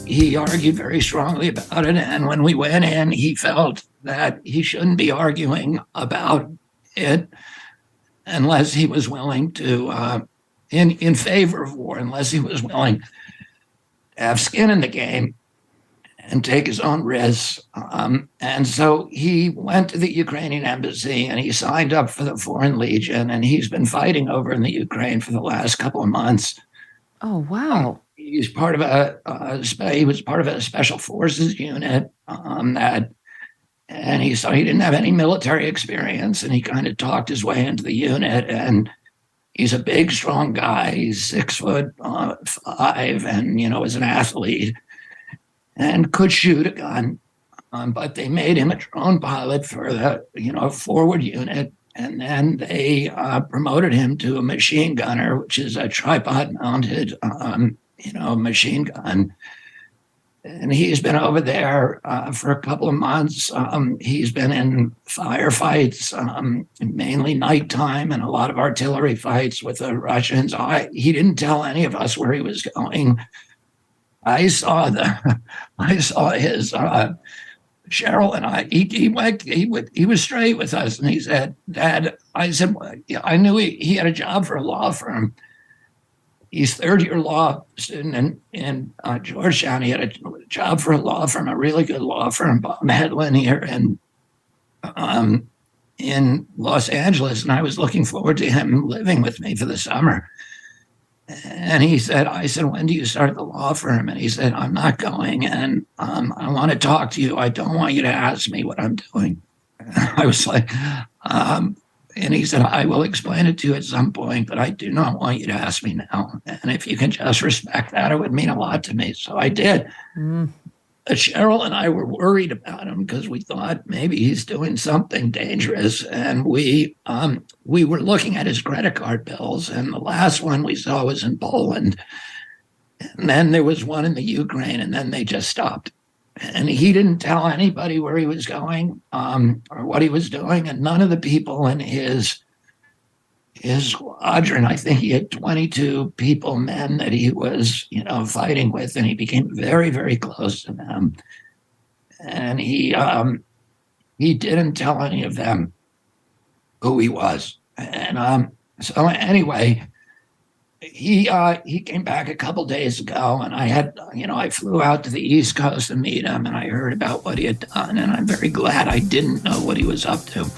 he argued very strongly about it. And when we went in, he felt that he shouldn't be arguing about it unless he was willing to, in favor of war, unless he was willing to have skin in the game and take his own risks. And so he went to the Ukrainian embassy and he signed up for the Foreign Legion, and he's been fighting over in the Ukraine for the last couple of months. Oh, wow. He's part of he was part of a special forces unit and he didn't have any military experience, and he kind of talked his way into the unit. And he's a big, strong guy. He's 6'5", and is an athlete and could shoot a gun. But they made him a drone pilot for the forward unit, and then they promoted him to a machine gunner, which is a tripod-mounted machine gun. And he's been over there for a couple of months. He's been in firefights, mainly nighttime, and a lot of artillery fights with the Russians. He didn't tell any of us where he was going. I saw his Cheryl and I. He was straight with us, and he said, "Dad," I said, well, yeah, I knew he had a job for a law firm. He's third-year law student in Georgetown. He had a job for a law firm, a really good law firm, Bob Hedlund here in Los Angeles. And I was looking forward to him living with me for the summer. And I said, when do you start the law firm? And he said, I'm not going. And I want to talk to you. I don't want you to ask me what I'm doing. I was like, and he said, I will explain it to you at some point, but I do not want you to ask me now. And if you can just respect that, it would mean a lot to me. So I did. Cheryl and I were worried about him because we thought maybe he's doing something dangerous. And we were looking at his credit card bills, and the last one we saw was in Poland. And then there was one in the Ukraine, and then they just stopped. And he didn't tell anybody where he was going or what he was doing. And none of the people in his squadron, I think he had 22 men that he was, fighting with. And he became very, very close to them. And he didn't tell any of them who he was. And so anyway, he came back a couple days ago, and I flew out to the East Coast to meet him, and I heard about what he had done, and I'm very glad I didn't know what he was up to.